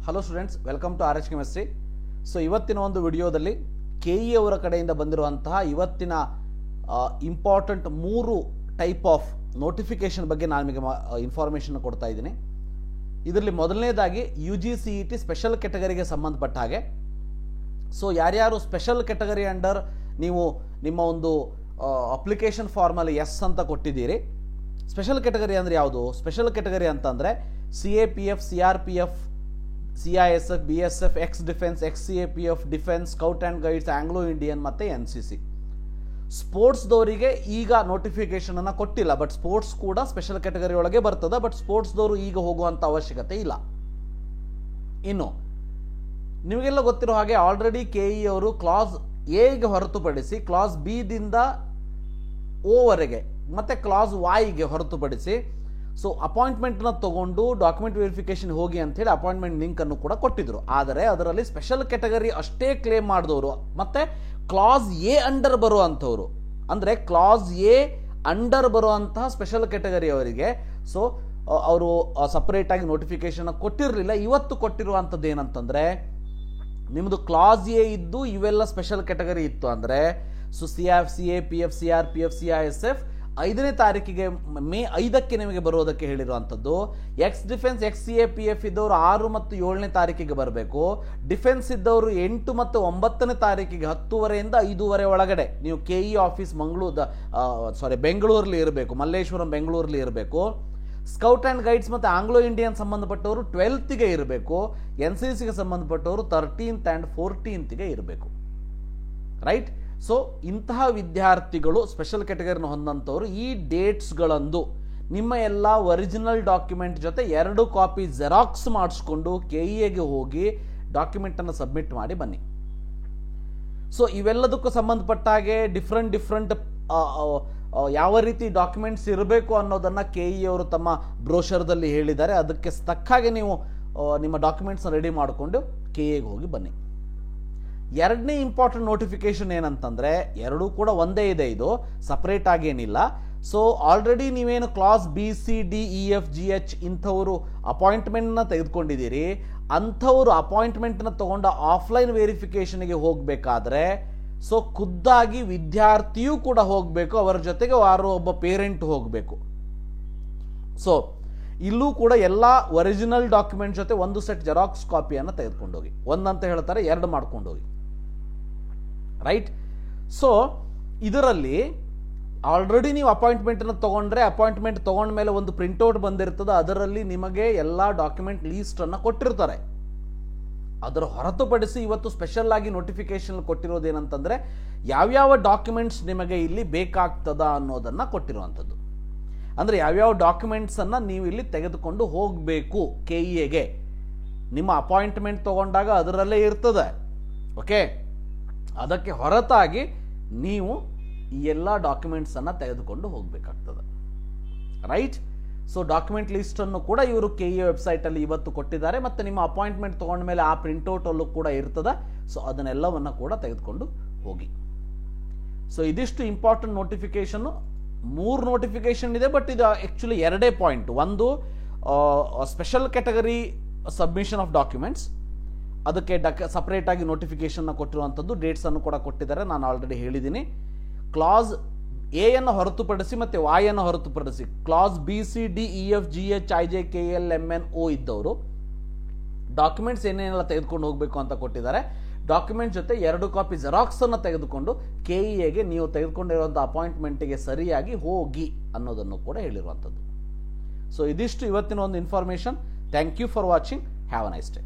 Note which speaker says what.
Speaker 1: Hello students, welcome to RH chemistry. So ಇವತ್ತಿನ ಒಂದು ವಿಡಿಯೋದಲ್ಲಿ KE ಅವರ ಕಡೆಯಿಂದ ಬಂದಿರುವಂತಹ ಇವತ್ತಿನ ಇಂಪಾರ್ಟೆಂಟ್ 3 ಟೈಪ್ ಆಫ್ ನೋಟಿಫಿಕೇಶನ್ ಬಗ್ಗೆ ನಾನು ನಿಮಗೆ ಇನ್ಫಾರ್ಮೇಷನ್ ಕೊಡ್ತಾ ಇದ್ದೀನಿ. ಇದರಲ್ಲಿ ಮೊದಲನೇದಾಗಿ UGCET ಸ್ಪೆಷಲ್ ಕೆಟಗರಿಗೆ ಸಂಬಂಧಪಟ್ಟ ಹಾಗೆ. ಸೊ ಯಾರ್ಯಾರು ಸ್ಪೆಷಲ್ ಕೆಟಗರಿ ಅಂಡರ್ ನೀವು ನಿಮ್ಮ ಒಂದು ಅಪ್ಲಿಕೇಶನ್ ಫಾರ್ಮಲ್ಲಿ ಎಸ್ ಅಂತ ಕೊಟ್ಟಿದ್ದೀರಿ. ಸ್ಪೆಷಲ್ ಕೆಟಗರಿ ಅಂದರೆ ಯಾವುದು? ಸ್ಪೆಷಲ್ ಕೆಟಗರಿ ಅಂತಂದರೆ CAPF, CRPF, CISF, BSF, X defence, XCAPF, defence, scout and guides, Anglo Indian ಮತ್ತು NCC. ಸ್ಪೋರ್ಟ್ಸ್ದವರಿಗೆ ಈಗ ನೋಟಿಫಿಕೇಶನನ್ನು ಕೊಟ್ಟಿಲ್ಲ, ಬಟ್ ಸ್ಪೋರ್ಟ್ಸ್ ಕೂಡ ಸ್ಪೆಷಲ್ ಕೆಟಗರಿ ಒಳಗೆ ಬರ್ತದೆ. ಬಟ್ ಸ್ಪೋರ್ಟ್ಸ್ದವರು ಈಗ ಹೋಗುವಂಥ ಅವಶ್ಯಕತೆ ಇಲ್ಲ. ಇನ್ನು ನಿಮಗೆಲ್ಲ ಗೊತ್ತಿರೋ ಹಾಗೆ ಆಲ್ರೆಡಿ KE ಅವರು ಕ್ಲಾಸ್ ಎಗೆ ಹೊರತುಪಡಿಸಿ ಕ್ಲಾಸ್ ಬಿ ದಿಂದ ಓವರೆಗೆ ಮತ್ತು ಕ್ಲಾಸ್ ವಾಯ್ಗೆ ಹೊರತುಪಡಿಸಿ ಸೊ ಅಪಾಯಿಂಟ್ಮೆಂಟ್ನ ತಗೊಂಡು ಡಾಕ್ಯುಮೆಂಟ್ ವೆರಿಫಿಕೇಶನ್ ಹೋಗಿ ಅಂಥೇಳಿ ಅಪಾಯಿಂಟ್ಮೆಂಟ್ ಲಿಂಕನ್ನು ಕೂಡ ಕೊಟ್ಟಿದ್ರು. ಆದರೆ ಅದರಲ್ಲಿ ಸ್ಪೆಷಲ್ ಕೆಟಗರಿ ಅಷ್ಟೇ ಕ್ಲೇಮ್ ಮಾಡಿದವರು ಮತ್ತು ಕ್ಲಾಸ್ ಎ ಅಂಡರ್ ಬರುವಂಥವ್ರು, ಅಂದರೆ ಕ್ಲಾಸ್ ಎ ಅಂಡರ್ ಬರುವಂತಹ ಸ್ಪೆಷಲ್ ಕೆಟಗರಿ ಅವರಿಗೆ ಸೊ ಅವರು ಸಪ್ರೇಟಾಗಿ ನೋಟಿಫಿಕೇಶನ್ ಕೊಟ್ಟಿರಲಿಲ್ಲ. ಇವತ್ತು ಕೊಟ್ಟಿರುವಂಥದ್ದು ಏನಂತಂದರೆ, ನಿಮ್ಮದು ಕ್ಲಾಸ್ ಎ ಇದ್ದು ಇವೆಲ್ಲ ಸ್ಪೆಷಲ್ ಕೆಟಗರಿ ಇತ್ತು ಅಂದರೆ ಸೊ CAPF, CRPF, CISF 5ನೇ ತಾರೀಕಿಗೆ ಮೇ 5ಕ್ಕೆ ನಿಮಗೆ ಬರೋದಕ್ಕೆ ಹೇಳಿರುವಂಥದ್ದು. ಎಕ್ಸ್ ಡಿಫೆನ್ಸ್, XCAPF ಇದ್ದವರು 6 ಮತ್ತು 7ನೇ ತಾರೀಕಿಗೆ ಬರಬೇಕು. ಡಿಫೆನ್ಸ್ ಇದ್ದವರು 8 ಮತ್ತು 9ನೇ ತಾರೀಕಿಗೆ 10:30ಯಿಂದ 5:30 ಒಳಗಡೆ ನೀವು KE ಆಫೀಸ್ ಬೆಂಗಳೂರಲ್ಲಿ ಇರಬೇಕು, ಮಲ್ಲೇಶ್ವರಂ ಬೆಂಗಳೂರಲ್ಲಿ ಇರಬೇಕು. ಸ್ಕೌಟ್ ಆ್ಯಂಡ್ ಗೈಡ್ಸ್ ಮತ್ತು ಆಂಗ್ಲೋ ಇಂಡಿಯನ್ ಸಂಬಂಧಪಟ್ಟವರು 12ಗೆ ಇರಬೇಕು. NCCಗೆ ಸಂಬಂಧಪಟ್ಟವರು 13th ಆ್ಯಂಡ್ 14th ಇರಬೇಕು. ರೈಟ್? ಸೊ ಇಂತಹ ವಿದ್ಯಾರ್ಥಿಗಳು ಸ್ಪೆಷಲ್ ಕೆಟಗರಿನ ಹೊಂದಂಥವ್ರು ಈ ಡೇಟ್ಸ್ಗಳಂದು ನಿಮ್ಮ ಎಲ್ಲ ಒರಿಜಿನಲ್ ಡಾಕ್ಯುಮೆಂಟ್ ಜೊತೆ 2 ಕಾಪಿ ಜೆರಾಕ್ಸ್ ಮಾಡಿಸ್ಕೊಂಡು KEಗೆ ಹೋಗಿ ಡಾಕ್ಯುಮೆಂಟನ್ನು ಸಬ್ಮಿಟ್ ಮಾಡಿ ಬನ್ನಿ. ಸೊ ಇವೆಲ್ಲದಕ್ಕೂ ಸಂಬಂಧಪಟ್ಟಾಗೆ ಡಿಫ್ರೆಂಟ್ ಯಾವ ರೀತಿ ಡಾಕ್ಯುಮೆಂಟ್ಸ್ ಇರಬೇಕು ಅನ್ನೋದನ್ನು KE ಅವರು ತಮ್ಮ ಬ್ರೋಷರ್ದಲ್ಲಿ ಹೇಳಿದ್ದಾರೆ. ಅದಕ್ಕೆ ತಕ್ಕಾಗೆ ನೀವು ನಿಮ್ಮ ಡಾಕ್ಯುಮೆಂಟ್ಸ್ನ ರೆಡಿ ಮಾಡಿಕೊಂಡು KEಗೆ ಹೋಗಿ ಬನ್ನಿ. ಎರಡನೇ ಇಂಪಾರ್ಟೆಂಟ್ ನೋಟಿಫಿಕೇಶನ್ ಏನಂತಂದರೆ, ಎರಡೂ ಕೂಡ ಒಂದೇ ಇದೆ, ಇದು ಸಪ್ರೇಟ್ ಆಗೇನಿಲ್ಲ. ಸೊ ಆಲ್ರೆಡಿ ನೀವೇನು ಕ್ಲಾಸ್ BCDEFGH ಇಂಥವರು ಅಪಾಯಿಂಟ್ಮೆಂಟ್ನ ತೆಗೆದುಕೊಂಡಿದ್ದೀರಿ, ಅಂಥವರು ಅಪಾಯಿಂಟ್ಮೆಂಟ್ನ ತಗೊಂಡ ಆಫ್ಲೈನ್ ವೆರಿಫಿಕೇಷನ್ಗೆ ಹೋಗಬೇಕಾದ್ರೆ ಸೊ ಖುದ್ದಾಗಿ ವಿದ್ಯಾರ್ಥಿಯೂ ಕೂಡ ಹೋಗಬೇಕು, ಅವರ ಜೊತೆಗೆ ಯಾರೋ ಒಬ್ಬ ಪೇರೆಂಟ್ ಹೋಗಬೇಕು. ಸೊ ಇಲ್ಲೂ ಕೂಡ ಎಲ್ಲ ಒರಿಜಿನಲ್ ಡಾಕ್ಯುಮೆಂಟ್ ಜೊತೆ 1 ಸೆಟ್ ಜೆರಾಕ್ಸ್ ಕಾಪಿಯನ್ನು ತೆಗೆದುಕೊಂಡೋಗಿ, ಒಂದಂತ ಹೇಳ್ತಾರೆ 2 ಮಾಡ್ಕೊಂಡೋಗಿ. ರೈಟ್? ಸೊ ಇದರಲ್ಲಿ ಆಲ್ರೆಡಿ ನೀವು ಅಪಾಯಿಂಟ್ಮೆಂಟನ್ನು ತೊಗೊಂಡ್ರೆ, ಅಪಾಯಿಂಟ್ಮೆಂಟ್ ತೊಗೊಂಡ್ಮೇಲೆ ಒಂದು ಪ್ರಿಂಟ್ಔಟ್ ಬಂದಿರ್ತದೆ, ಅದರಲ್ಲಿ ನಿಮಗೆ ಎಲ್ಲ ಡಾಕ್ಯುಮೆಂಟ್ ಲೀಸ್ಟನ್ನು ಕೊಟ್ಟಿರ್ತಾರೆ. ಅದರ ಹೊರತುಪಡಿಸಿ ಇವತ್ತು ಸ್ಪೆಷಲ್ ಆಗಿ ನೋಟಿಫಿಕೇಶನ್ ಕೊಟ್ಟಿರೋದೇನಂತಂದರೆ ಯಾವ್ಯಾವ ಡಾಕ್ಯುಮೆಂಟ್ಸ್ ನಿಮಗೆ ಇಲ್ಲಿ ಬೇಕಾಗ್ತದ ಅನ್ನೋದನ್ನು ಕೊಟ್ಟಿರುವಂಥದ್ದು. ಅಂದರೆ ಯಾವ್ಯಾವ ಡಾಕ್ಯುಮೆಂಟ್ಸನ್ನು ನೀವು ಇಲ್ಲಿ ತೆಗೆದುಕೊಂಡು ಹೋಗಬೇಕು KEಗೆ. ನಿಮ್ಮ ಅಪಾಯಿಂಟ್ಮೆಂಟ್ ತೊಗೊಂಡಾಗ ಅದರಲ್ಲೇ ಇರ್ತದೆ. ಓಕೆ, ಅದಕ್ಕೆ ಹೊರತಾಗಿ ನೀವು ಈ ಎಲ್ಲ ಡಾಕ್ಯುಮೆಂಟ್ಸನ್ನು ತೆಗೆದುಕೊಂಡು ಹೋಗಬೇಕಾಗ್ತದೆ. ರೈಟ್? ಸೊ ಡಾಕ್ಯುಮೆಂಟ್ ಲಿಸ್ಟನ್ನು ಕೂಡ ಇವರು KE ವೆಬ್ಸೈಟಲ್ಲಿ ಇವತ್ತು ಕೊಟ್ಟಿದ್ದಾರೆ. ಮತ್ತು ನಿಮ್ಮ ಅಪಾಯಿಂಟ್ಮೆಂಟ್ ತೊಗೊಂಡ ಮೇಲೆ ಆ ಪ್ರಿಂಟೌಟಲ್ಲೂ ಕೂಡ ಇರ್ತದೆ. ಸೊ ಅದನ್ನೆಲ್ಲವನ್ನು ಕೂಡ ತೆಗೆದುಕೊಂಡು ಹೋಗಿ. ಸೊ ಇದಿಷ್ಟು ಇಂಪಾರ್ಟೆಂಟ್ ನೋಟಿಫಿಕೇಷನ್ನು. 3 ನೋಟಿಫಿಕೇಶನ್ ಇದೆ, ಬಟ್ ಇದು ಆ್ಯಕ್ಚುಲಿ 2 ಪಾಯಿಂಟ್. ಒಂದು special category submission of documents, ಅದಕ್ಕೆ ಸಪ್ರೇಟಾಗಿ ನೋಟಿಫಿಕೇಶನ್ನ ಕೊಟ್ಟಿರುವಂಥದ್ದು, ಡೇಟ್ಸನ್ನು ಕೂಡ ಕೊಟ್ಟಿದ್ದಾರೆ, ನಾನು ಆಲ್ರೆಡಿ ಹೇಳಿದ್ದೀನಿ. ಕ್ಲಾಸ್ ಎಯನ್ನು ಹೊರತುಪಡಿಸಿ ಮತ್ತು ವಾಯನ್ನು ಹೊರತುಪಡಿಸಿ ಕ್ಲಾಸ್ BCDEFGH IJKL MNO ಇದ್ದವರು ಡಾಕ್ಯುಮೆಂಟ್ಸ್ ಏನೇನೆಲ್ಲ ತೆಗೆದುಕೊಂಡು ಹೋಗಬೇಕು ಅಂತ ಕೊಟ್ಟಿದ್ದಾರೆ. ಡಾಕ್ಯುಮೆಂಟ್ ಜೊತೆ 2 ಕಾಪಿ ಜೆರಾಕ್ಸನ್ನು ತೆಗೆದುಕೊಂಡು KEಗೆ ನೀವು ತೆಗೆದುಕೊಂಡಿರುವಂಥ ಅಪಾಯಿಂಟ್ಮೆಂಟಿಗೆ ಸರಿಯಾಗಿ ಹೋಗಿ ಅನ್ನೋದನ್ನು ಕೂಡ ಹೇಳಿರುವಂಥದ್ದು. ಸೊ ಇದಿಷ್ಟು ಇವತ್ತಿನ ಒಂದು information. Thank you for watching. Have a nice day.